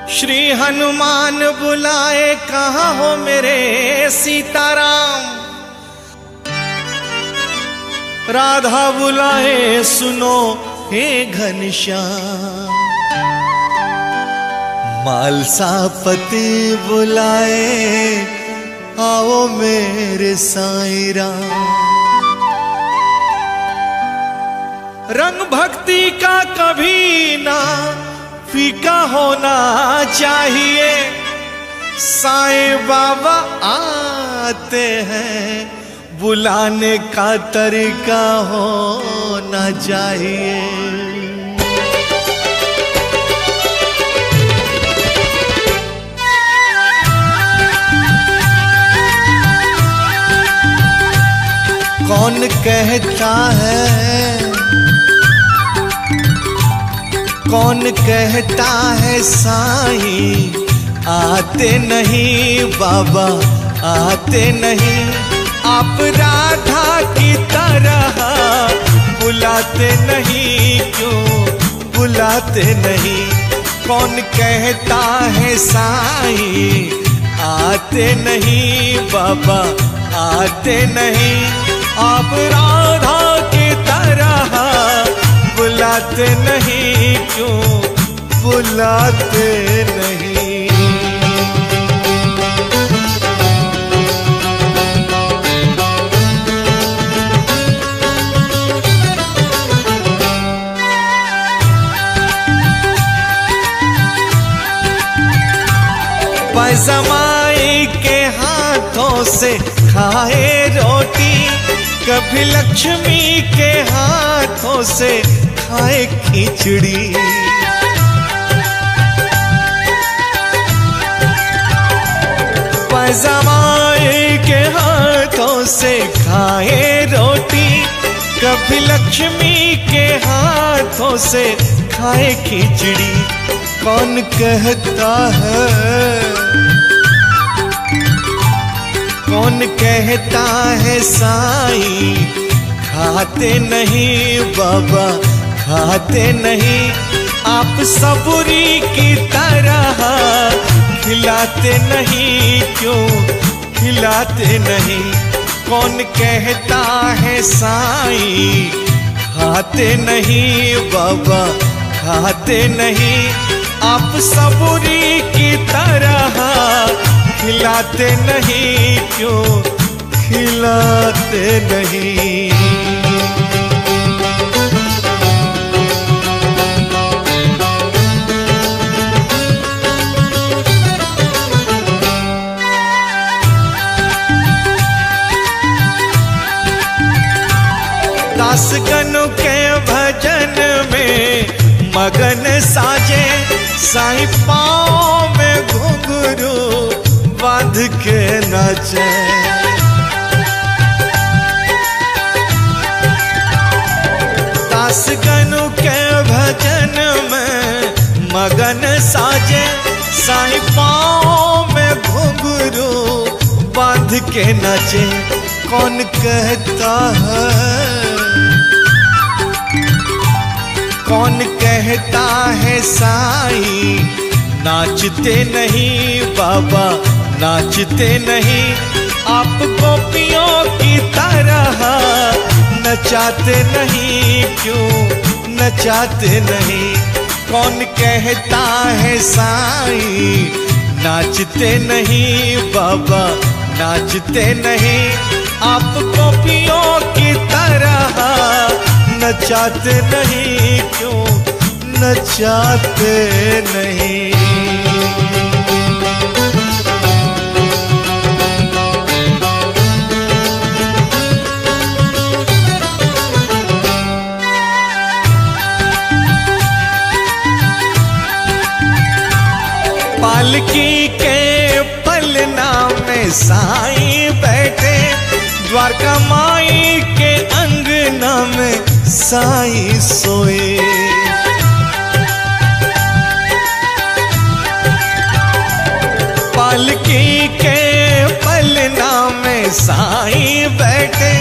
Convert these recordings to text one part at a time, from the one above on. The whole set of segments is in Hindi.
श्री हनुमान बुलाए कहाँ हो मेरे सीताराम। राधा बुलाए सुनो हे घनश्याम। मालसापति बुलाए आओ मेरे साईं राम। रंग भक्ति का कभी ना फीका होना चाहिए। साईं बाबा आते हैं बुलाने का तरीका होना चाहिए। कौन कहता है, कौन कहता है साईं आते नहीं बाबा आते नहीं। आप राधा की तरह बुलाते नहीं, क्यों बुलाते नहीं। कौन कहता है साईं आते नहीं बाबा आते नहीं। आप राधा की तरह बुलाते नहीं, क्यों बुलाते नहीं। पैजमाई के हाथों से खाए रोटी, कभी लक्ष्मी के हाथों से खाए खिचड़ी। पैजमाई के हाथों से खाए रोटी, कभी लक्ष्मी के हाथों से खाए खिचड़ी। कौन कहता है, कौन कहता है साईं खाते नहीं बाबा खाते नहीं। आप सबूरी की तरह खिलाते नहीं, क्यों खिलाते नहीं। कौन कहता है साईं खाते नहीं बाबा खाते नहीं। आप सबूरी की तरह खिलाते नहीं, क्यों खिलाते नहीं। दासगणों के भजन में मगन साजे, साईं पाँव में घुंघरू बांध के नाचे। दासगणों के भजन में मगन साजे, साईं पाँव में घुंघरू बांध के नाचे। कौन कहता है, कौन कहता है साईं नाचते नहीं बाबा नाचते नहीं। आप गोपियों की तरह नचाते नहीं, क्यों नचाते नहीं। कौन कहता है साईं नाचते नहीं बाबा नाचते नहीं। आप गोपियों की तरह नचाते नहीं, क्यों नचाते नहीं। पालकी के पलना में साईं बैठे, द्वारका माई के अंगना में साईं सोए। पालकी के पलना में साईं बैठे,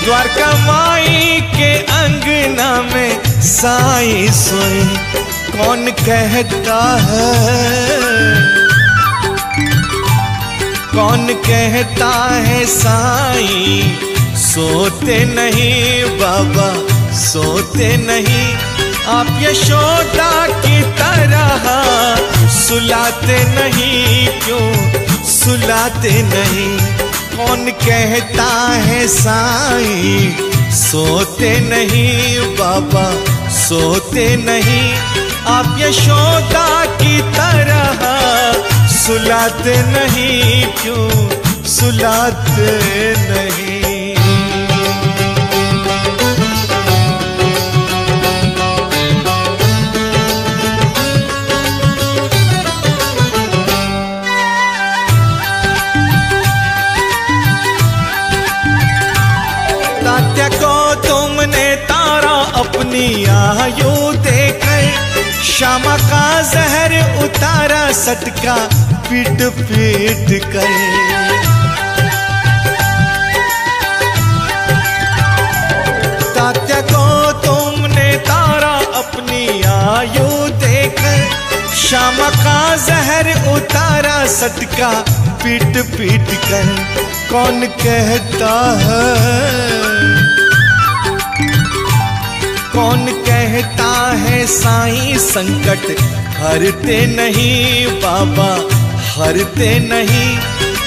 द्वारका माई के अंगना में साईं सोए। कौन कहता है, कौन कहता है साईं सोते नहीं बाबा सोते नहीं। आप यशोदा की तरह सुलाते नहीं, क्यों सुलाते नहीं। कौन कहता है साईं सोते नहीं बाबा सोते नहीं। आप यशोदा की तरह सुलाते नहीं, क्यों सुलाते नहीं। तात्या को तुमने तारा अपनी आयु देकर, श्यामा का जहर उतारा सटका पीट पीट कर। तात्या को तुमने तारा अपनी आयु देकर, श्यामा का जहर उतारा सटका पीट पीट कर। कौन कहता है, कौन कहता है साईं संकट हरते नहीं बाबा हरते नहीं।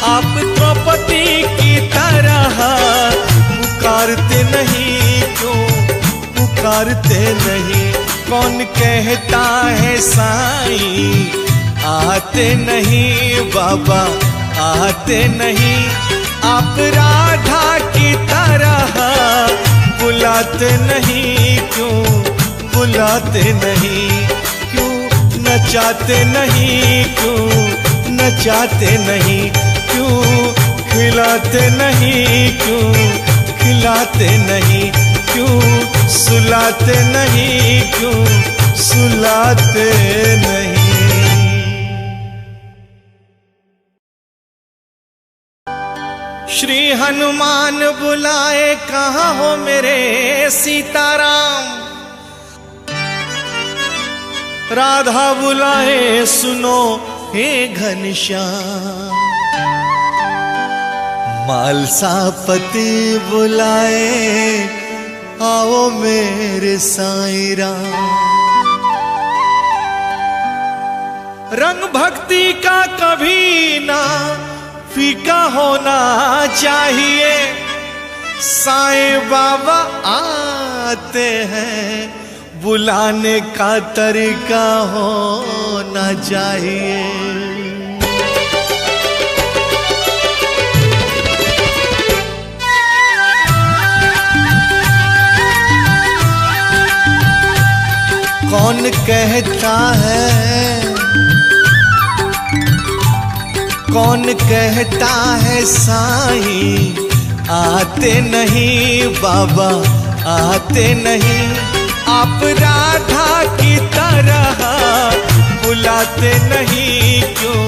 आप द्रौपदी की तरह पुकारते नहीं, क्यों पुकारते नहीं। कौन कहता है साईं आते नहीं बाबा आते नहीं। आप राधा की तरह बुलाते नहीं, क्यों बुलाते नहीं। क्यों नचाते नहीं, क्यों नचाते नहीं। क्यों खिलाते नहीं, क्यों खिलाते नहीं। क्यों सुलाते नहीं, क्यों सुलाते नहीं। श्री हनुमान बुलाए कहाँ हो मेरे सीताराम। राधा बुलाए सुनो हे घनश्याम। मालसापति बुलाए आओ मेरे साईं राम। रंग भक्ति का कभी ना फीका होना चाहिए। साईं बाबा आते हैं बुलाने का तरीका होना चाहिए। कौन कहता है, कौन कहता है साईं आते नहीं बाबा आते नहीं। आप राधा की तरह बुलाते नहीं, क्यों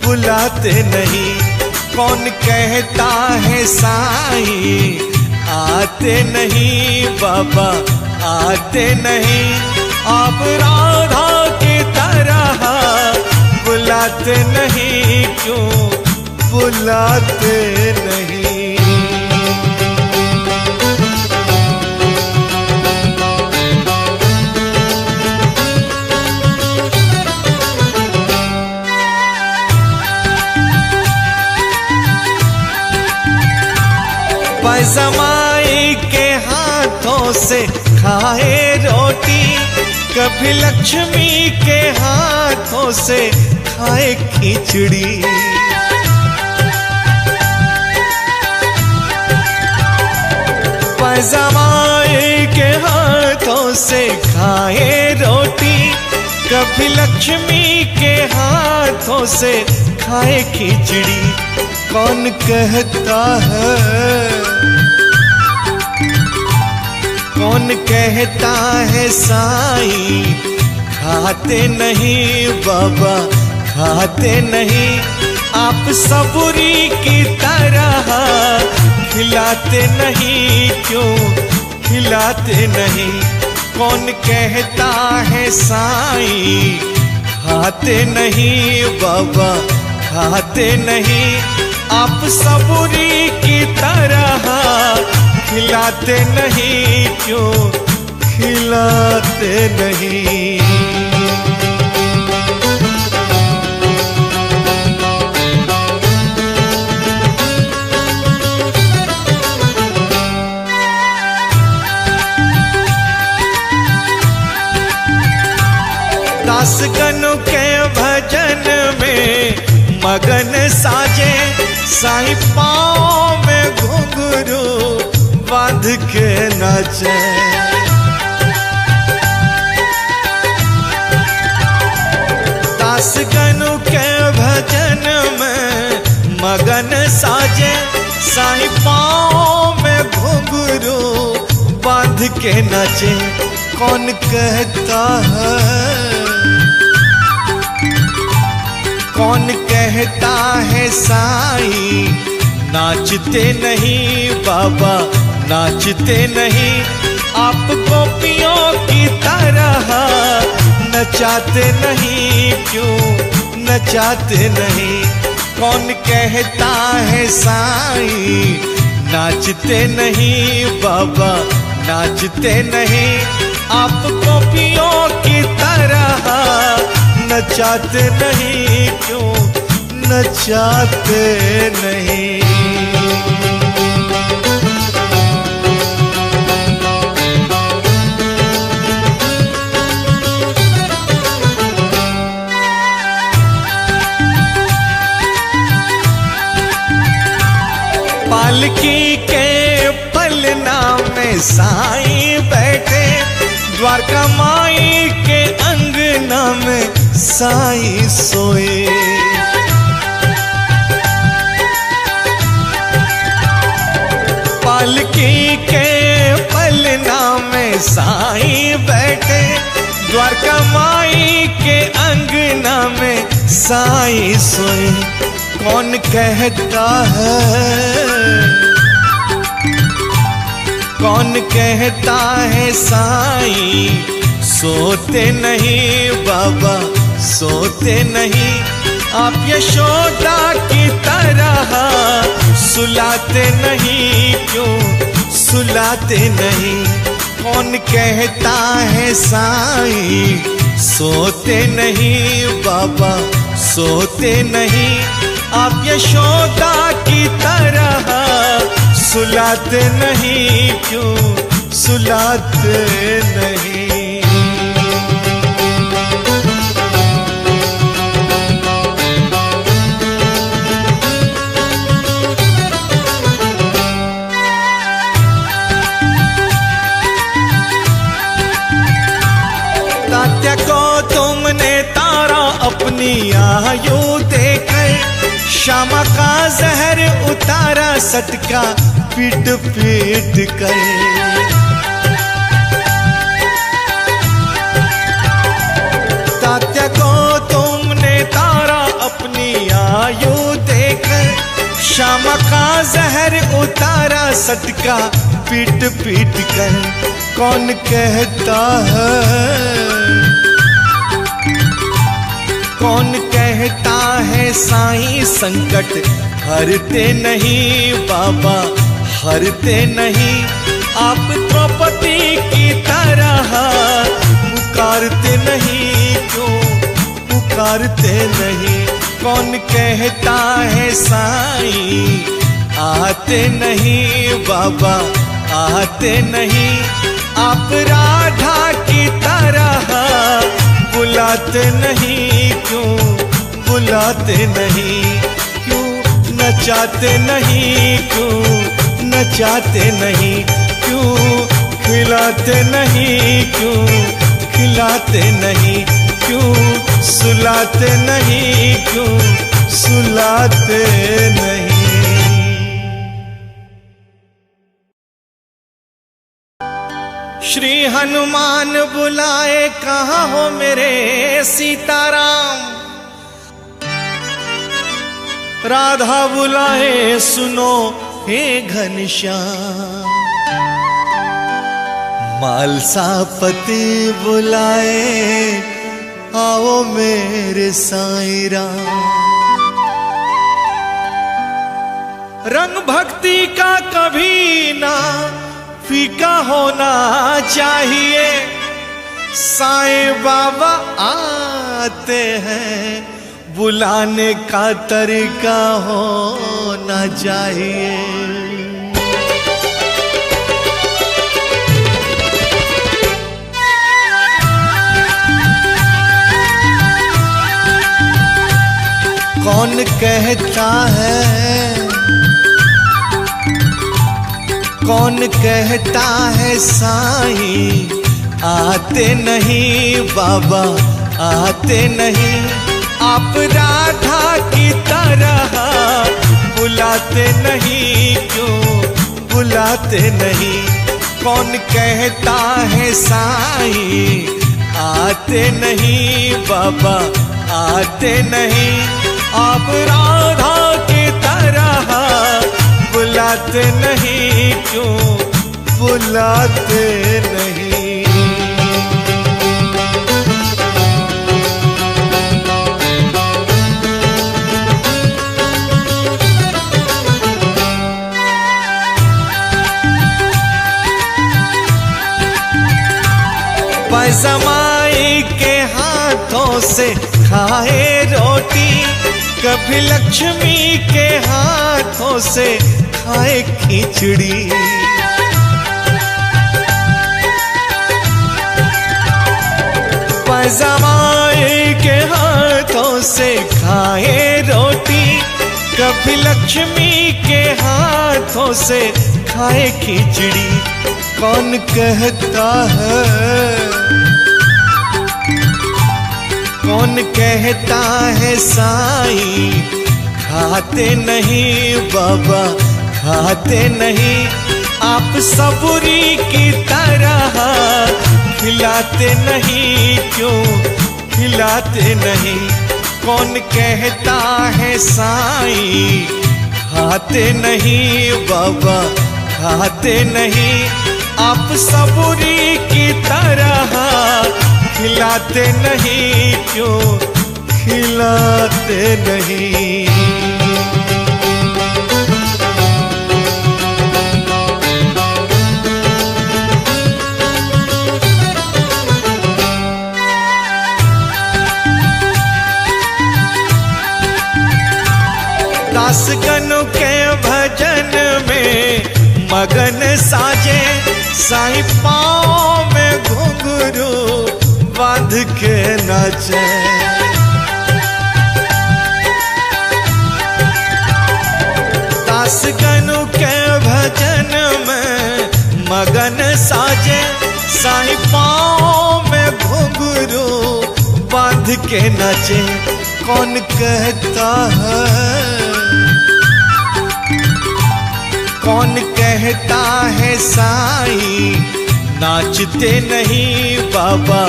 बुलाते नहीं। कौन कहता है साईं आते नहीं बाबा आते नहीं। आप राधा की तरह बुलाते नहीं, क्यों बुलाते नहीं। पैजमाई के हाथों से खाए रोटी, कभी लक्ष्मी के हाथों से खाए खिचड़ी। पैजमाई के हाथों से खाए रोटी, कभी लक्ष्मी के हाथों से खाए खिचड़ी। कौन कहता है, कौन कहता है साईं खाते नहीं बाबा खाते नहीं। आप सबूरी की तरह खिलाते नहीं, क्यों खिलाते नहीं। कौन कहता है साईं खाते नहीं बाबा खाते नहीं, आप सबूरी की तरह खिलाते नहीं, क्यों खिलाते नहीं। दासगनु के भजन में मगन साजे, साईं पाँव में घुंघरू बांध के नाचे। दासगनु के भजन में मगन साजे, साईं पाँव में घुंघरू बांध के नाचे। कौन कहता है, कौन कहता है साईं नाचते नहीं बाबा नाचते नहीं, आप गोपियों की तरह नचाते नहीं, क्यों नचाते नहीं। कौन कहता है साईं नाचते नहीं बाबा नाचते नहीं, आप गोपियों की तरह नचाते नहीं, क्यों नचाते नहीं। पालकी के पलना में साईं बैठे, द्वारका माई के अंगना में साईं सोए। पालकी के पलना में साईं बैठे, द्वारका माई के अंगना में साईं सोए। कौन कहता है, कौन कहता है साईं सोते नहीं बाबा सोते नहीं, आप यशोदा की तरह सुलाते नहीं, क्यों सुलाते नहीं। कौन कहता है साईं सोते नहीं बाबा सोते नहीं, आप यशोदा की तरह सुलाते नहीं, क्यों सुलाते नहीं। तात्या को तुमने तारा अपनी आयु देकर, श्यामा का जहर उतारा सटका पीट पीट कर। तात्या को तुमने तारा अपनी आयु देकर, श्यामा का जहर उतारा सटका पीट पीट कर। कौन कहता है, कौन कहता है साईं संकट हरते नहीं बाबा हरते नहीं, आप द्रौपदी की तरह पुकारते नहीं, क्यों पुकारते नहीं। कौन कहता है साईं आते नहीं बाबा आते नहीं, आप राधा की तरह बुलाते नहीं, क्यों बुलाते नहीं। क्यों नचाते नहीं, क्यों नचाते नहीं। क्यों खिलाते नहीं, क्यों खिलाते नहीं। क्यों सुलाते नहीं, क्यों सुलाते नहीं। श्री हनुमान बुलाए कहाँ हो मेरे सीताराम, राधा बुलाए सुनो हे घनश्याम। मालसा पति बुलाए आओ मेरे साईं राम। रंग भक्ति का कभी ना फीका होना चाहिए। साईं बाबा आते हैं बुलाने का तरीका होना चाहिए। कौन कहता है, कौन कहता है साईं आते नहीं बाबा आते नहीं। आप राधा की तरह बुलाते नहीं, क्यों बुलाते नहीं। कौन कहता है साईं आते नहीं बाबा आते नहीं। आप राधा की तरह बुलाते नहीं, क्यों बुलाते नहीं। पैजमाई के हाथों से खाए रोटी, कभी लक्ष्मी के हाथों से खाए खिचड़ी। पैजमाई के हाथों से खाए रोटी, कभी लक्ष्मी के हाथों से खाए खिचड़ी। कौन कहता है, कौन कहता है साईं खाते नहीं बाबा खाते नहीं। आप सबूरी की तरह खिलाते नहीं, क्यों खिलाते नहीं। कौन कहता है साईं खाते नहीं बाबा खाते नहीं। आप सबूरी की तरह खिलाते नहीं, क्यों खिलाते नहीं। दासगण के भजन में मगन साजे, साईं पाँव में घुंघरू बांध के नाचे। दासगण के भजन में मगन साजे, साईं पाँव में घुंघरू बांध के नाचे। कौन कहता है, कौन कहता है साईं नाचते नहीं बाबा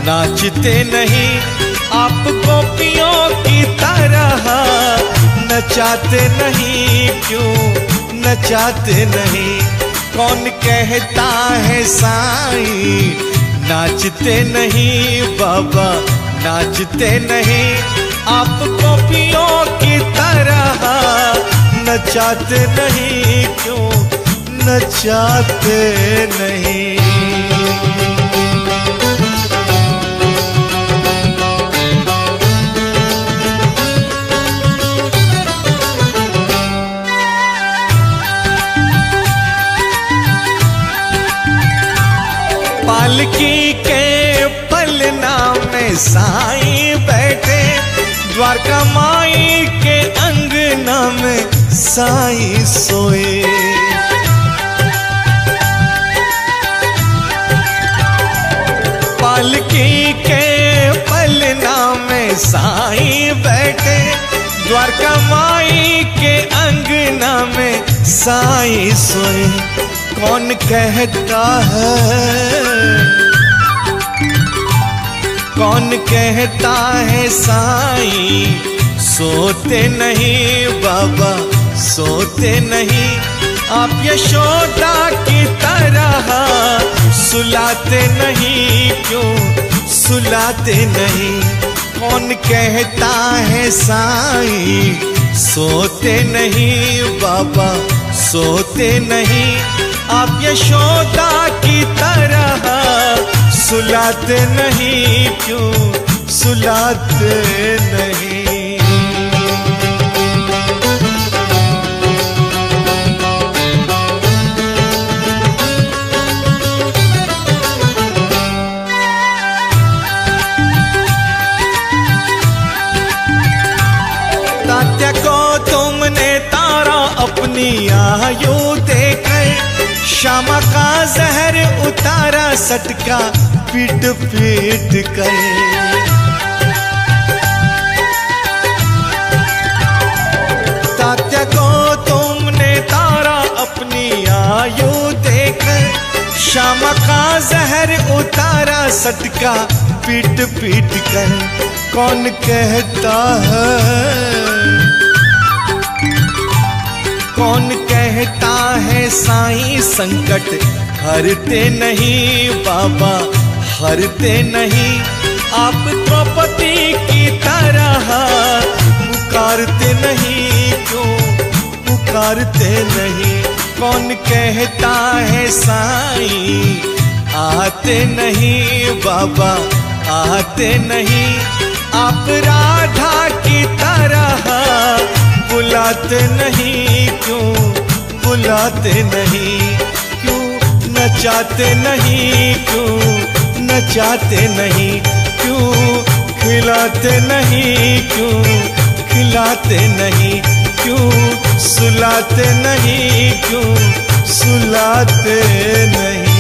नाचते नहीं। आप गोपियों की तरह नचाते नहीं, क्यों नचाते नहीं। कौन कहता है साईं नाचते नहीं बाबा नाचते नहीं। आप गोपियों की तरह नचाते नहीं, क्यों नचाते नहीं। पालकी के पलना में साईं बैठे, द्वारका माई के अंगना में साईं सोए। पालकी के पलना में साईं बैठे, द्वारका माई के अंगना में साईं सोए। कौन कहता है, कौन कहता है साईं सोते नहीं बाबा सोते नहीं। आप यशोदा की तरह सुलाते नहीं, क्यों सुलाते नहीं? कौन कहता है साईं सोते नहीं, बाबा सोते नहीं? आप यशोदा की तरह सुलाते नहीं, क्यों सुलाते नहीं? तात्या को तुमने तारा अपनी आयु देकर, श्यामा का जहर उतारा सटका पीट पीट कर। तात्या को तुमने तारा अपनी आयु देकर, श्यामा का जहर उतारा सटका पीट पीट कर। कौन कहता है, कौन कहता है साईं संकट हरते नहीं, बाबा हरते नहीं? आप द्रौपदी की तरह पुकारते नहीं, क्यों पुकारते नहीं? कौन कहता है साईं आते नहीं, बाबा आते नहीं? आप राधा की तरह बुलाते नहीं, क्यों बुलाते नहीं? क्यों नचाते नहीं, क्यों नचाते नहीं? क्यों खिलाते नहीं, क्यों खिलाते नहीं? क्यों सुलाते नहीं, क्यों सुलाते नहीं?